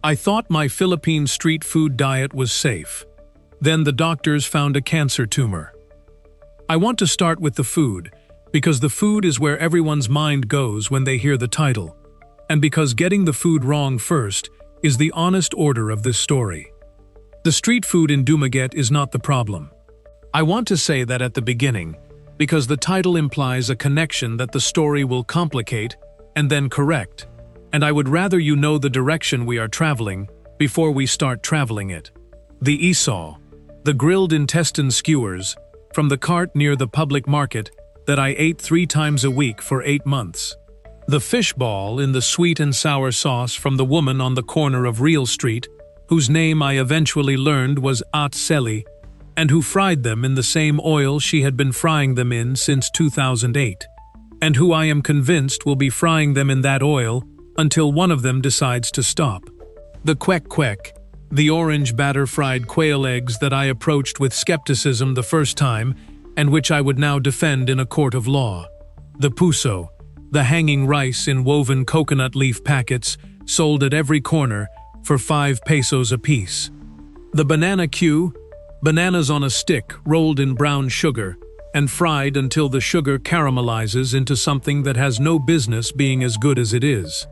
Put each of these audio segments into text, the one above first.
I thought my Philippine street food diet was safe. Then the doctors found a cancer tumor. I want to start with the food, because the food is where everyone's mind goes when they hear the title, and because getting the food wrong first is the honest order of this story. The street food in Dumaguete is not the problem. I want to say that at the beginning, because the title implies a connection that the story will complicate and then correct, and I would rather you know the direction we are traveling before we start traveling it. The isaw, the grilled intestine skewers, from the cart near the public market that I ate 3 times a week for 8 months. The fish ball in the sweet and sour sauce from the woman on the corner of Real Street, whose name I eventually learned was At Seli, and who fried them in the same oil she had been frying them in since 2008, and who I am convinced will be frying them in that oil until one of them decides to stop. The kwek, the orange batter-fried quail eggs that I approached with skepticism the first time and which I would now defend in a court of law. The puso, the hanging rice in woven coconut leaf packets sold at every corner for 5 pesos apiece. The banana Q, bananas on a stick rolled in brown sugar and fried until the sugar caramelizes into something that has no business being as good as it is.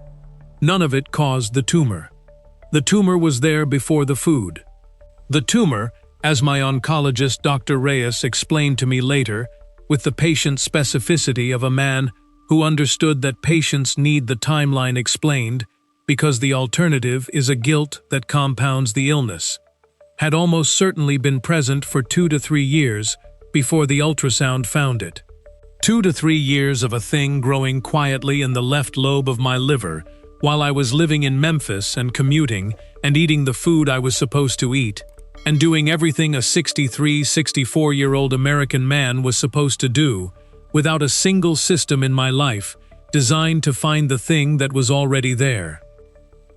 None of it caused the tumor. The tumor was there before the food. The tumor, as my oncologist Dr. Reyes explained to me later, with the patient specificity of a man who understood that patients need the timeline explained because the alternative is a guilt that compounds the illness, had almost certainly been present for 2 to 3 years before the ultrasound found it. 2 to 3 years of a thing growing quietly in the left lobe of my liver while I was living in Memphis and commuting and eating the food I was supposed to eat, and doing everything a 63, 64-year-old American man was supposed to do, without a single system in my life designed to find the thing that was already there.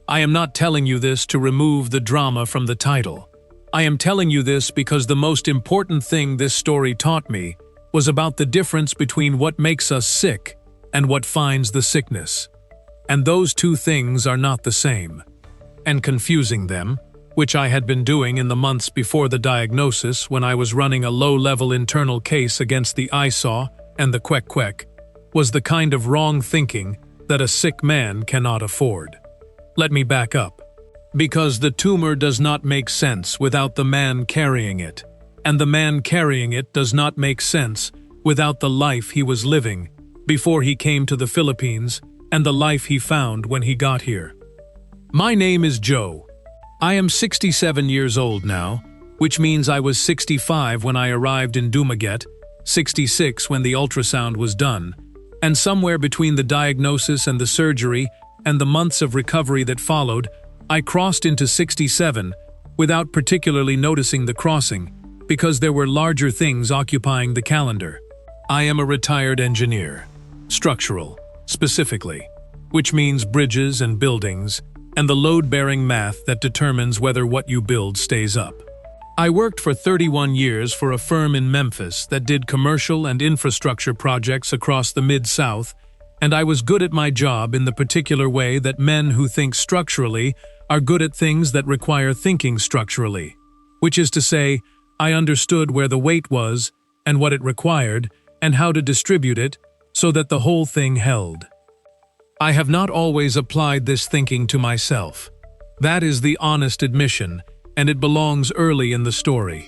I am not telling you this to remove the drama from the title. I am telling you this because the most important thing this story taught me was about the difference between what makes us sick and what finds the sickness. And those two things are not the same. And confusing them, which I had been doing in the months before the diagnosis when I was running a low-level internal case against the isaw and the kwek, was the kind of wrong thinking that a sick man cannot afford. Let me back up. Because the tumor does not make sense without the man carrying it, and the man carrying it does not make sense without the life he was living before he came to the Philippines and the life he found when he got here. My name is Joe. I am 67 years old now, which means I was 65 when I arrived in Dumaguete, 66 when the ultrasound was done, and somewhere between the diagnosis and the surgery and the months of recovery that followed, I crossed into 67 without particularly noticing the crossing, because there were larger things occupying the calendar. I am a retired engineer, structural, specifically, which means bridges and buildings, and the load-bearing math that determines whether what you build stays up. I worked for 31 years for a firm in Memphis that did commercial and infrastructure projects across the Mid-South, and I was good at my job in the particular way that men who think structurally are good at things that require thinking structurally, which is to say, I understood where the weight was and what it required and how to distribute it so that the whole thing held. I have not always applied this thinking to myself. That is the honest admission, and it belongs early in the story.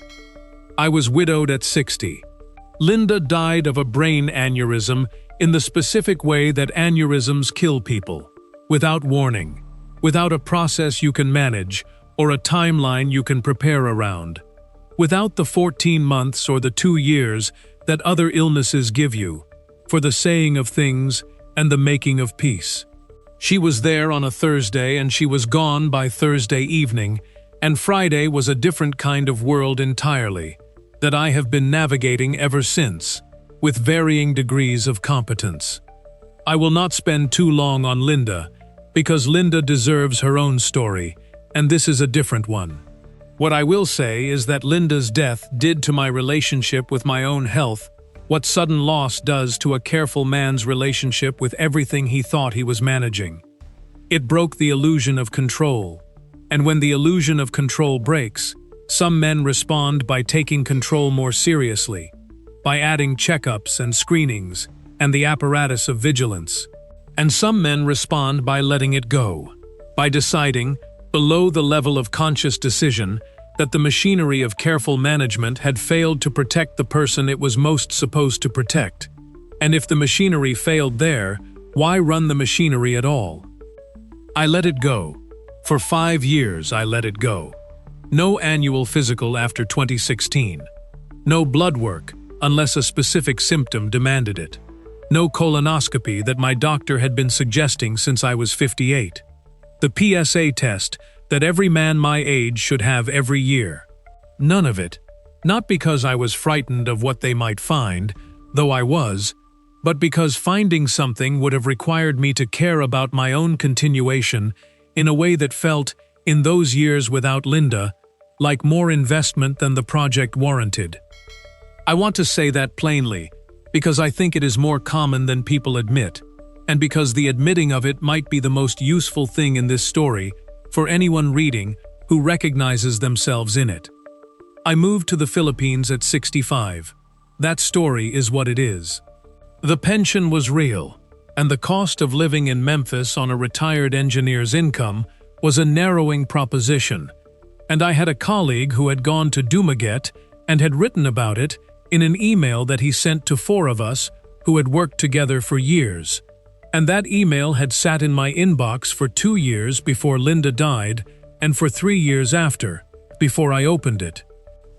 I was widowed at 60. Linda died of a brain aneurysm in the specific way that aneurysms kill people, without warning, without a process you can manage or a timeline you can prepare around, without the 14 months or the 2 years that other illnesses give you, for the saying of things and the making of peace. She was there on a Thursday and she was gone by Thursday evening, and Friday was a different kind of world entirely, that I have been navigating ever since, with varying degrees of competence. I will not spend too long on Linda, because Linda deserves her own story, and this is a different one. What I will say is that Linda's death did to my relationship with my own health what sudden loss does to a careful man's relationship with everything he thought he was managing. It broke the illusion of control. And when the illusion of control breaks, some men respond by taking control more seriously, by adding checkups and screenings and the apparatus of vigilance. And some men respond by letting it go, by deciding, below the level of conscious decision, that the machinery of careful management had failed to protect the person it was most supposed to protect. And if the machinery failed there, why run the machinery at all? I let it go. For 5 years I let it go. No annual physical after 2016. No blood work, unless a specific symptom demanded it. No colonoscopy that my doctor had been suggesting since I was 58. The PSA test that every man my age should have every year. None of it. Not because I was frightened of what they might find, though I was, but because finding something would have required me to care about my own continuation in a way that felt, in those years without Linda, like more investment than the project warranted. I want to say that plainly, because I think it is more common than people admit, and because the admitting of it might be the most useful thing in this story for anyone reading who recognizes themselves in it. I moved to the Philippines at 65. That story is what it is. The pension was real, and the cost of living in Memphis on a retired engineer's income was a narrowing proposition, and I had a colleague who had gone to Dumaguete and had written about it in an email that he sent to 4 of us who had worked together for years. And that email had sat in my inbox for 2 years before Linda died and for 3 years after, before I opened it.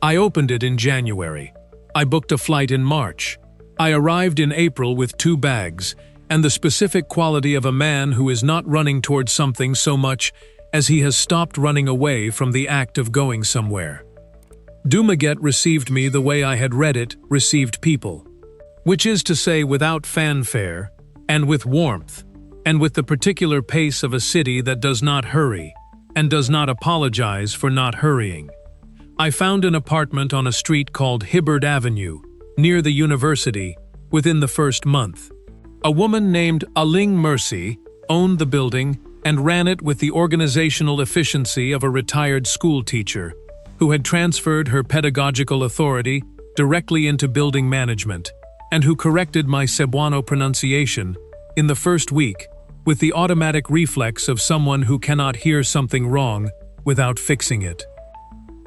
I opened it in January. I booked a flight in March. I arrived in April with 2 bags, and the specific quality of a man who is not running towards something so much as he has stopped running away from the act of going somewhere. Dumaguete received me the way I had read it received people, which is to say without fanfare, and with warmth, and with the particular pace of a city that does not hurry, and does not apologize for not hurrying. I found an apartment on a street called Hibbard Avenue, near the university, within the first month. A woman named Aling Mercy owned the building and ran it with the organizational efficiency of a retired school teacher, who had transferred her pedagogical authority directly into building management, and who corrected my Cebuano pronunciation in the first week with the automatic reflex of someone who cannot hear something wrong without fixing it.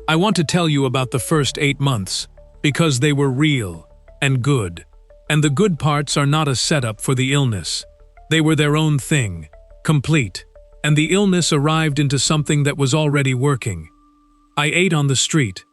I want to tell you about the first 8 months, because they were real and good, and the good parts are not a setup for the illness. They were their own thing, complete, and the illness arrived into something that was already working. I ate on the street.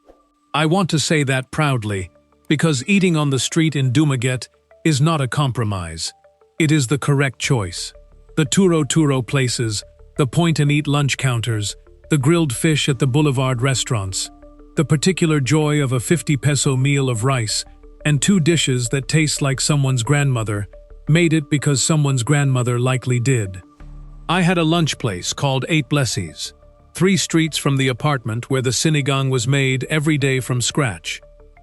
I want to say that proudly, because eating on the street in Dumaguete is not a compromise. It is the correct choice. The turo places, the point-and-eat lunch counters, the grilled fish at the boulevard restaurants, the particular joy of a 50-peso meal of rice and 2 dishes that taste like someone's grandmother, made it because someone's grandmother likely did. I had a lunch place called 8 Blessies, 3 streets from the apartment where the sinigang was made every day from scratch,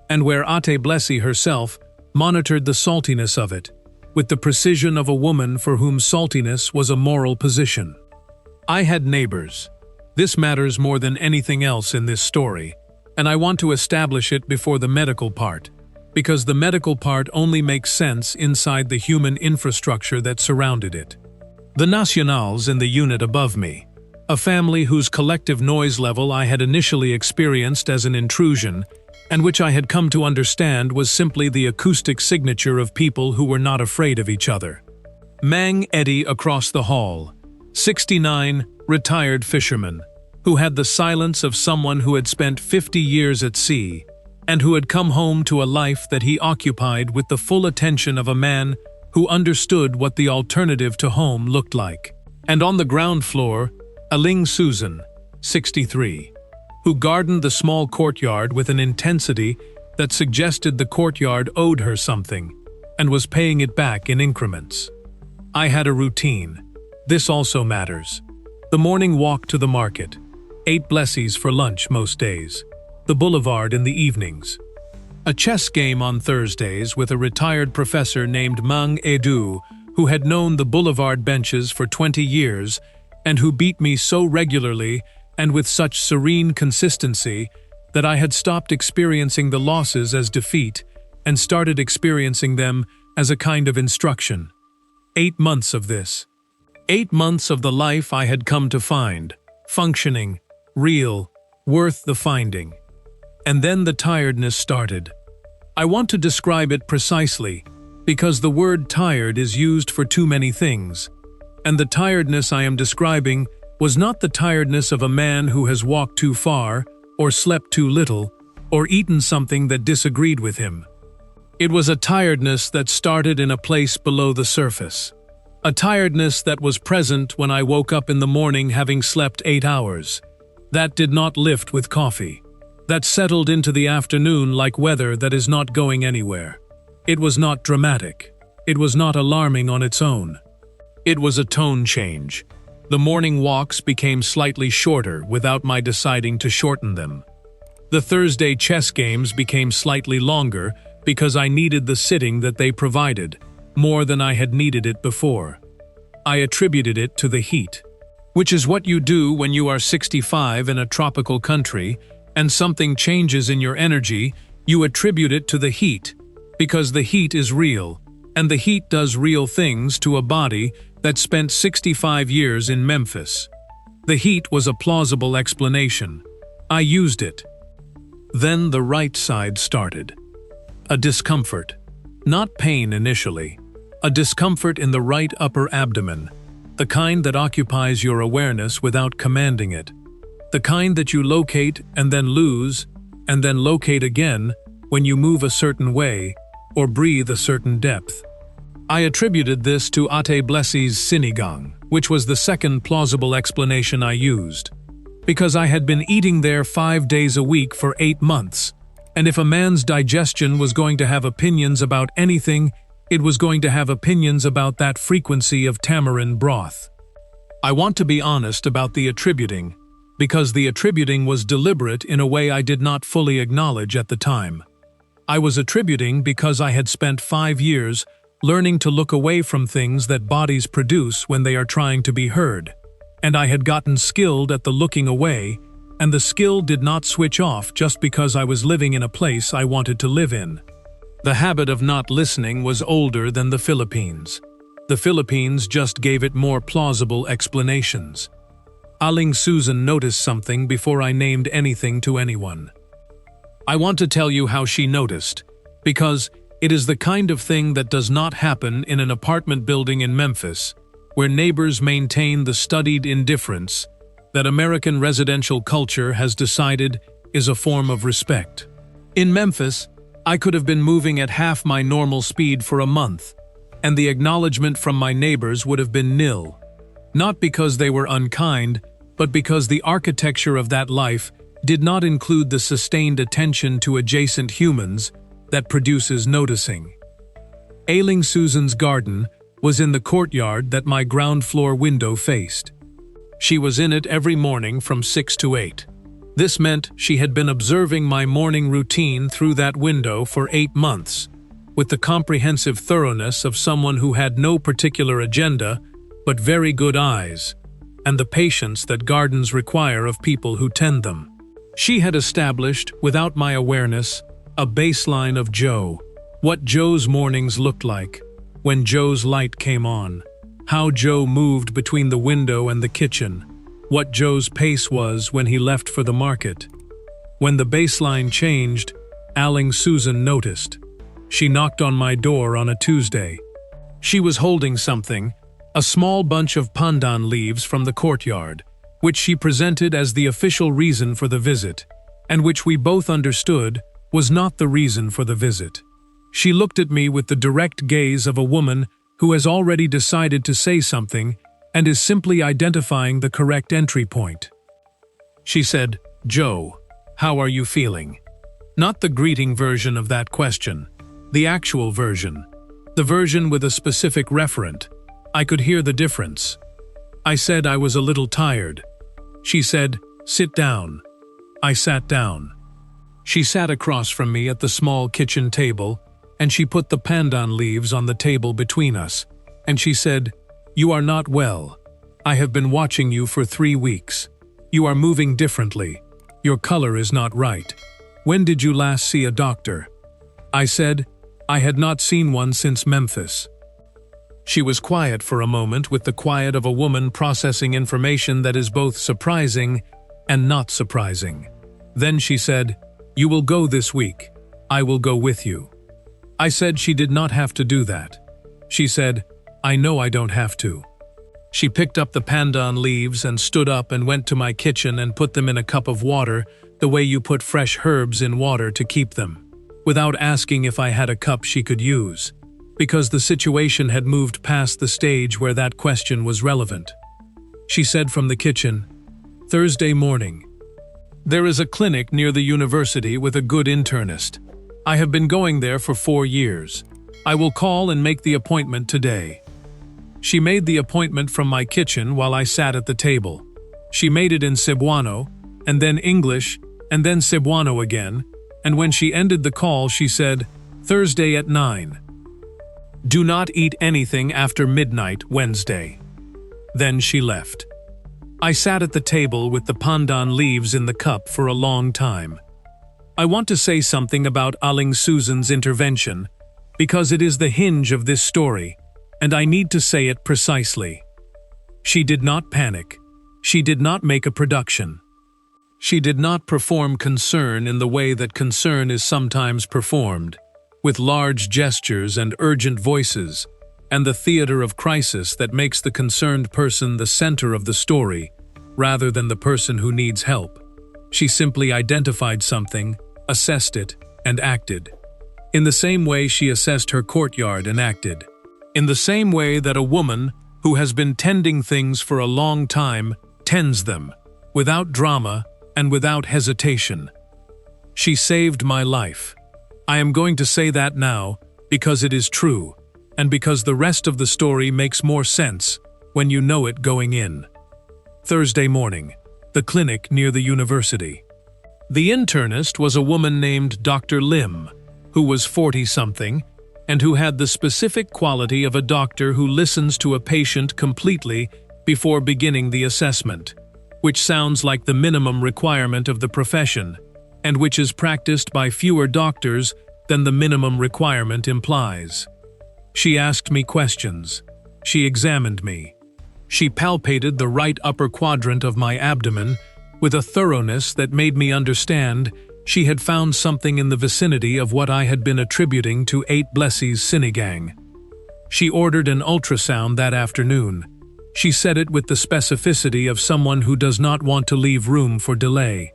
and where Ate Blessy herself monitored the saltiness of it, with the precision of a woman for whom saltiness was a moral position. I had neighbors. This matters more than anything else in this story, and I want to establish it before the medical part, because the medical part only makes sense inside the human infrastructure that surrounded it. The Nacionals in the unit above me, a family whose collective noise level I had initially experienced as an intrusion, and which I had come to understand was simply the acoustic signature of people who were not afraid of each other. Mang Eddie across the hall, 69, retired fisherman, who had the silence of someone who had spent 50 years at sea, and who had come home to a life that he occupied with the full attention of a man who understood what the alternative to home looked like. And on the ground floor, Aling Susan, 63, who gardened the small courtyard with an intensity that suggested the courtyard owed her something, and was paying it back in increments. I had a routine. This also matters. The morning walk to the market, 8 Blessies for lunch most days, the boulevard in the evenings. A chess game on Thursdays with a retired professor named Mang Edu, who had known the boulevard benches for 20 years and who beat me so regularly and with such serene consistency that I had stopped experiencing the losses as defeat and started experiencing them as a kind of instruction. 8 months of this. 8 months of the life I had come to find, functioning, real, worth the finding. And then the tiredness started. I want to describe it precisely, because the word tired is used for too many things, and the tiredness I am describing was not the tiredness of a man who has walked too far, or slept too little, or eaten something that disagreed with him. It was a tiredness that started in a place below the surface. A tiredness that was present when I woke up in the morning having slept 8 hours. That did not lift with coffee. That settled into the afternoon like weather that is not going anywhere. It was not dramatic. It was not alarming on its own. It was a tone change. The morning walks became slightly shorter without my deciding to shorten them. The Thursday chess games became slightly longer because I needed the sitting that they provided, more than I had needed it before. I attributed it to the heat, which is what you do when you are 65 in a tropical country and something changes in your energy. You attribute it to the heat, because the heat is real, and the heat does real things to a body that spent 65 years in Memphis. The heat was a plausible explanation. I used it. Then the right side started. A discomfort. Not pain initially. A discomfort in the right upper abdomen. The kind that occupies your awareness without commanding it. The kind that you locate and then lose, and then locate again when you move a certain way or breathe a certain depth. I attributed this to Ate Blessie's sinigang, which was the second plausible explanation I used. Because I had been eating there 5 days a week for 8 months, and if a man's digestion was going to have opinions about anything, it was going to have opinions about that frequency of tamarind broth. I want to be honest about the attributing, because the attributing was deliberate in a way I did not fully acknowledge at the time. I was attributing because I had spent 5 years learning to look away from things that bodies produce when they are trying to be heard, and I had gotten skilled at the looking away, and the skill did not switch off just because I was living in a place I wanted to live in. The habit of not listening was older than the Philippines. The Philippines just gave it more plausible explanations. Aling Susan noticed something before I named anything to anyone. I want to tell you how she noticed, because it is the kind of thing that does not happen in an apartment building in Memphis, where neighbors maintain the studied indifference that American residential culture has decided is a form of respect. In Memphis, I could have been moving at half my normal speed for a month, and the acknowledgement from my neighbors would have been nil. Not because they were unkind, but because the architecture of that life did not include the sustained attention to adjacent humans that produces noticing. Ailing Susan's garden was in the courtyard that my ground floor window faced. She was in it every morning from 6 to 8. This meant she had been observing my morning routine through that window for 8 months, with the comprehensive thoroughness of someone who had no particular agenda, but very good eyes, and the patience that gardens require of people who tend them. She had established, without my awareness, a baseline of Joe, what Joe's mornings looked like, when Joe's light came on, how Joe moved between the window and the kitchen, what Joe's pace was when he left for the market. When the baseline changed, Aling Susan noticed. She knocked on my door on a Tuesday. She was holding something, a small bunch of pandan leaves from the courtyard, which she presented as the official reason for the visit, and which we both understood was not the reason for the visit. She looked at me with the direct gaze of a woman who has already decided to say something and is simply identifying the correct entry point. She said, "Joe, how are you feeling?" Not the greeting version of that question, the actual version, the version with a specific referent. I could hear the difference. I said I was a little tired. She said, "Sit down." I sat down. She sat across from me at the small kitchen table, and she put the pandan leaves on the table between us, and she said, "You are not well. I have been watching you for 3 weeks. You are moving differently. Your color is not right. When did you last see a doctor? I said, I had not seen one since Memphis. She was quiet for a moment, with the quiet of a woman processing information that is both surprising and not surprising. Then she said, "You will go this week. I will go with you." I said she did not have to do that. She said, "I know I don't have to." She picked up the pandan leaves and stood up and went to my kitchen and put them in a cup of water, the way you put fresh herbs in water to keep them, without asking if I had a cup she could use, because the situation had moved past the stage where that question was relevant. She said from the kitchen, "Thursday morning. There is a clinic near the university with a good internist. I have been going there for 4 years. I will call and make the appointment today." She made the appointment from my kitchen while I sat at the table. She made it in Cebuano, and then English, and then Cebuano again, and when she ended the call she said, "Thursday at 9. Do not eat anything after midnight Wednesday." Then she left. I sat at the table with the pandan leaves in the cup for a long time. I want to say something about Aling Susan's intervention, because it is the hinge of this story, and I need to say it precisely. She did not panic. She did not make a production. She did not perform concern in the way that concern is sometimes performed, with large gestures and urgent voices, and the theater of crisis that makes the concerned person the center of the story, rather than the person who needs help. She simply identified something, assessed it, and acted. In the same way she assessed her courtyard and acted. In the same way that a woman who has been tending things for a long time tends them, without drama and without hesitation. She saved my life. I am going to say that now because it is true, and because the rest of the story makes more sense when you know it going in. Thursday morning, the clinic near the university. The internist was a woman named Dr. Lim, who was 40-something, and who had the specific quality of a doctor who listens to a patient completely before beginning the assessment, which sounds like the minimum requirement of the profession, and which is practiced by fewer doctors than the minimum requirement implies. She asked me questions. She examined me. She palpated the right upper quadrant of my abdomen with a thoroughness that made me understand she had found something in the vicinity of what I had been attributing to 8 Blessie's sinigang. She ordered an ultrasound that afternoon. She said it with the specificity of someone who does not want to leave room for delay.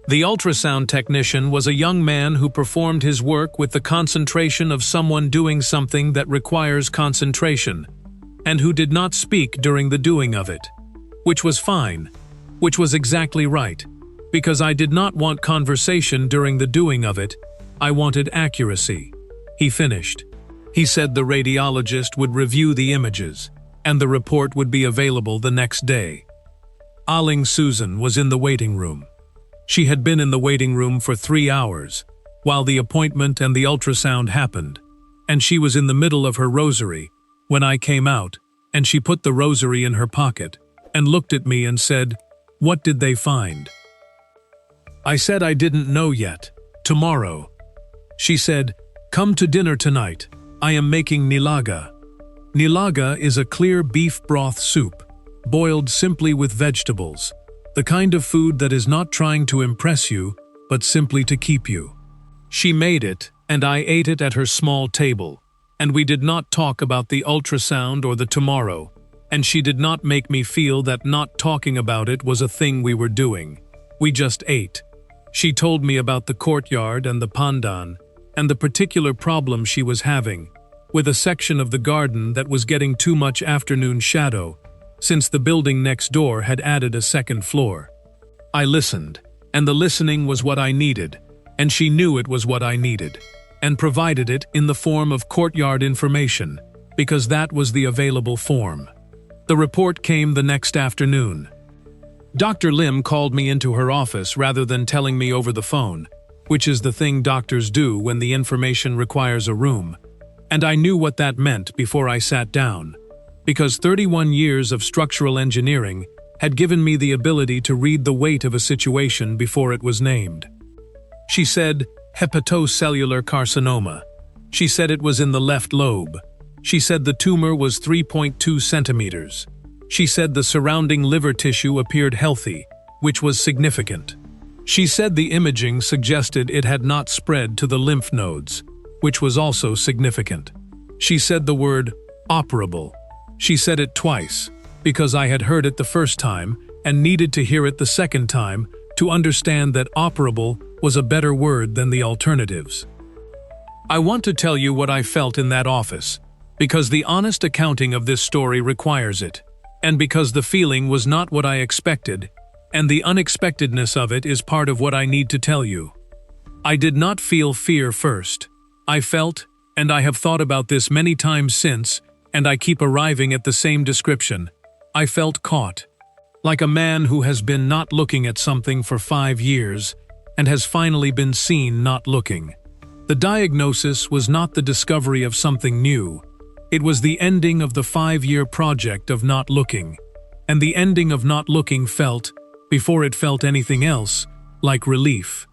The ultrasound technician was a young man who performed his work with the concentration of someone doing something that requires concentration, and who did not speak during the doing of it, which was fine, which was exactly right. Because I did not want conversation during the doing of it, I wanted accuracy. He finished. He said the radiologist would review the images, and the report would be available the next day. Aling Susan was in the waiting room. She had been in the waiting room for 3 hours, while the appointment and the ultrasound happened, and she was in the middle of her rosary when I came out, and she put the rosary in her pocket, and looked at me and said, "What did they find?" I said I didn't know yet. Tomorrow. She said, "Come to dinner tonight. I am making nilaga." Nilaga is a clear beef broth soup, boiled simply with vegetables, the kind of food that is not trying to impress you, but simply to keep you. She made it, and I ate it at her small table, and we did not talk about the ultrasound or the tomorrow, and she did not make me feel that not talking about it was a thing we were doing. We just ate. She told me about the courtyard and the pandan, and the particular problem she was having, with a section of the garden that was getting too much afternoon shadow, since the building next door had added a second floor. I listened, and the listening was what I needed, and she knew it was what I needed, and provided it in the form of courtyard information, because that was the available form. The report came the next afternoon. Dr. Lim called me into her office rather than telling me over the phone, which is the thing doctors do when the information requires a room, and I knew what that meant before I sat down, because 31 years of structural engineering had given me the ability to read the weight of a situation before it was named. She said, hepatocellular carcinoma. She said it was in the left lobe. She said the tumor was 3.2 centimeters. She said the surrounding liver tissue appeared healthy, which was significant. She said the imaging suggested it had not spread to the lymph nodes, which was also significant. She said the word operable. She said it twice, because I had heard it the first time and needed to hear it the second time to understand that operable was a better word than the alternatives. I want to tell you what I felt in that office, because the honest accounting of this story requires it, and because the feeling was not what I expected, and the unexpectedness of it is part of what I need to tell you. I did not feel fear first. I felt, and I have thought about this many times since, and I keep arriving at the same description. I felt caught, like a man who has been not looking at something for 5 years and has finally been seen not looking. The diagnosis was not the discovery of something new. It was the ending of the 5-year project of not looking, and the ending of not looking felt, before it felt anything else, like relief.